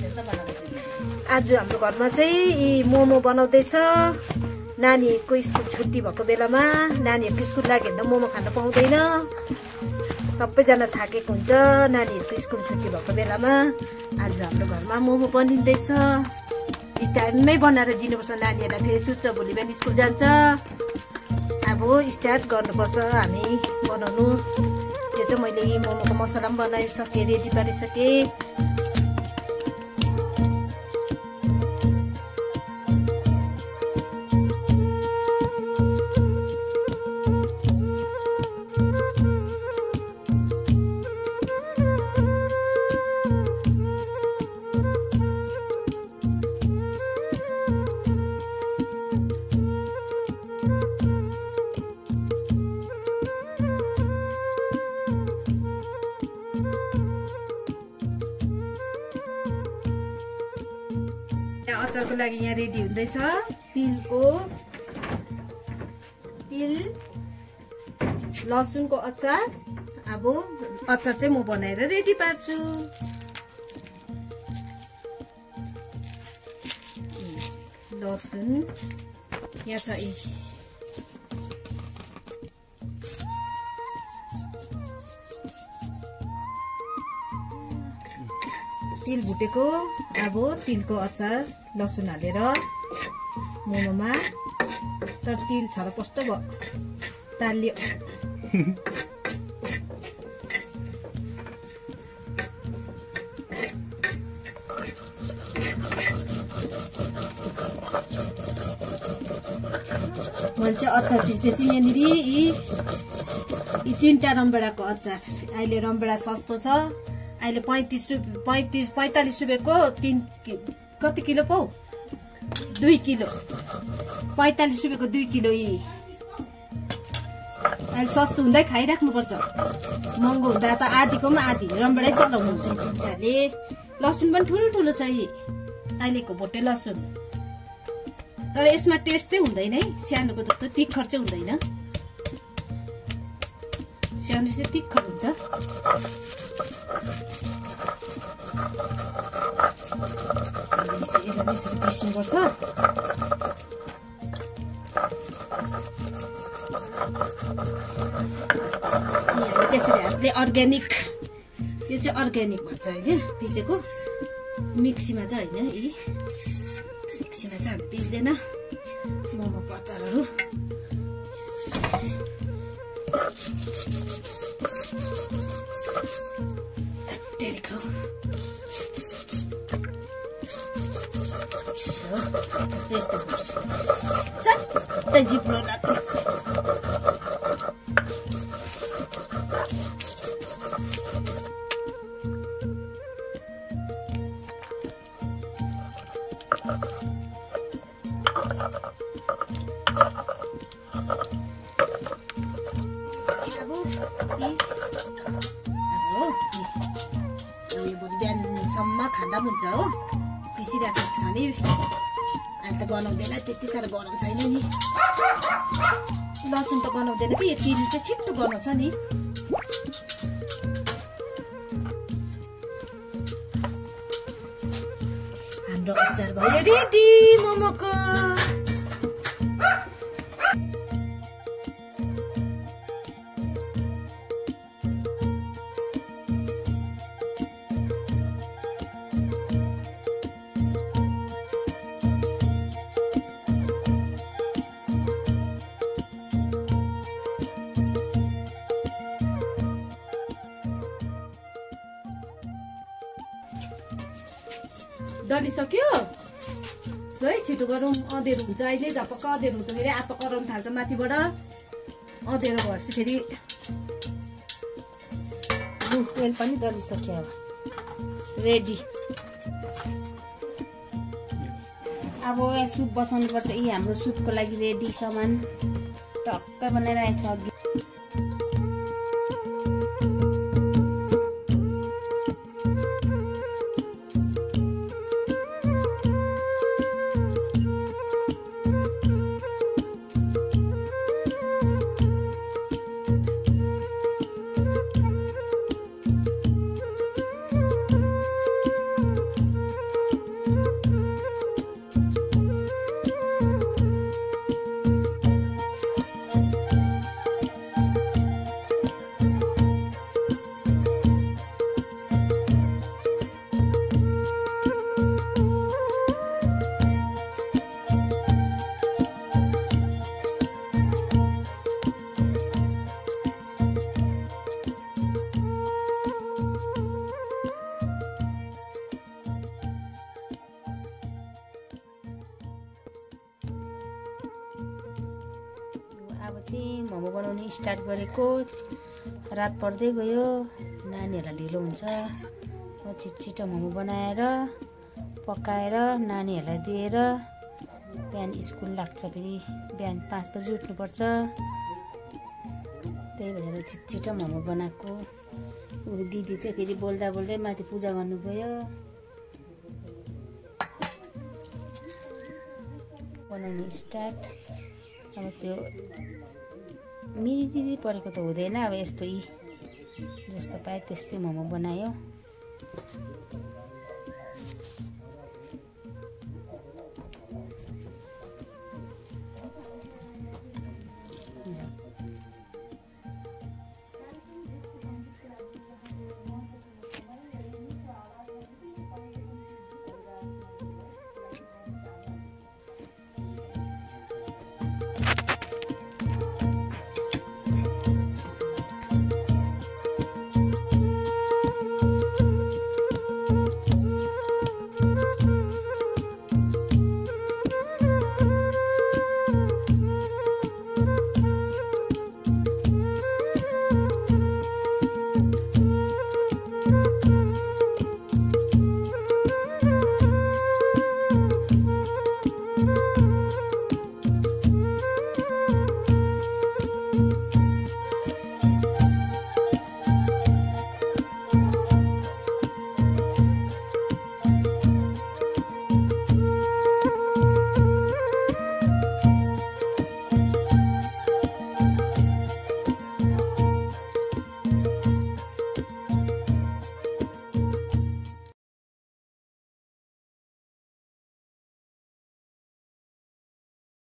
आज हाम्रो घरमा चाहिँ मोमो बनाउँदैछ। नानीको स्कुल छुट्टी भएको बेलामा नानीहरूको स्कुल लाग्यो भने त मोमो खान पाउँदैन, सबैजना थाकेको हुन्छ नानीहरूको स्कुल छुट्टी भएको बेलामा। आज हाम्रो घरमा मोमो बनिँदैछ। टाइममै बनाएर दिनुपर्छ, नानीहरूलाई फेरि सुत्छ, भोलि बिहान स्कुल जान्छ। अब स्टार्ट गर्नुपर्छ हामी बनाउनु। यो चाहिँ मैले मोमोको मसला पनि बनाइसकेँ, रेडी पारिसकेँ। अचारको लागि यहाँ रेडी हुँदैछ तिल लसुनको अचार। अब अचार चाहिँ म बनाएर रेडी पार्छु। लसुन यहाँ छ, तिल भुटेको। अब तिलको अचार लसुन हालेर मोमोमा, तर तिल छरपस्ट भयो, तालियो। मैले चाहिँ अचार पिस्दैछु यहाँनिर। यी 3टा रमभेडाको अचार। अहिले रमभेडा सस्तो छ, अहिले 45 रुपियाँको 3 कति किलो पाउ? 2 किलो। 45 रुपियाँको 2 किलो। यी अहिले सस्तो हुँदै खाइराख्नुपर्छ, महँगो हुँदा त आधीको पनि आधी रमभेडै चलाउनु हुन्छ। लसुन पनि ठुलो छ यी अहिलेको भोटे लसुन, तर यसमा टेस्टै हुँदैन है, सानोको जस्तो तिखर चाहिँ हुँदैन। सानो चाहिँ तिखर हुन्छ। पिस्नुपर्छ। त्यसरी हातले अर्ग्यानिक, यो चाहिँ अर्ग्यानिक भन्छ होइन पिसेको। मिक्सीमा चाहिँ होइन, यी मिक्सीमा चाहिँ हामी पिस्दैन मोमोको अचारहरू। चट्टै जिब्रो लाग्ने। बिहानसम्म खाँदा पनि हुन्छ हो, पिसिराखेको छ नि। अहिले त गनाउँदैन, त्यति साह्रो गरम छैन नि। लसुन त गनाउँदैन कि, यो तिल चाहिँ छिट्टो गनाउँछ नि। हाम्रो अचार भयो रेडी मोमोको। डलिसक्यो है, छिटो गरौँ, अँधेरो हुन्छ। अहिले झपक्क अँधेरो हुन्छ, फेरि आप्पा कराउनु थाल्छ माथिबाट। अँधेरो भएपछि फेरि तेल पनि डलिसक्यो। अब रेडी। अब यहाँ सुप बसाउनु पर्छ। यी हाम्रो सुपको लागि रेडी सामान टक्कै बनाइरहेछ अघि। चाहिँ मोमो बनाउने स्टार्ट गरेको रात पर्दै गयो, नानीहरूलाई ढिलो हुन्छ। छिटो मोमो बनाएर पकाएर नानीहरूलाई दिएर बिहान स्कुल लाग्छ, फेरि बिहान 5 बजी उठ्नुपर्छ। त्यही भएर छिटो मोमो बनाएको। दिदी चाहिँ फेरि बोल्दा बोल्दै माथि पूजा गर्नु गयो। बनाउने स्टार्ट। अब त्यो मिरी परेको त हुँदैन, अब यस्तो जस्तो पाए त्यस्तै मोमो बनायो।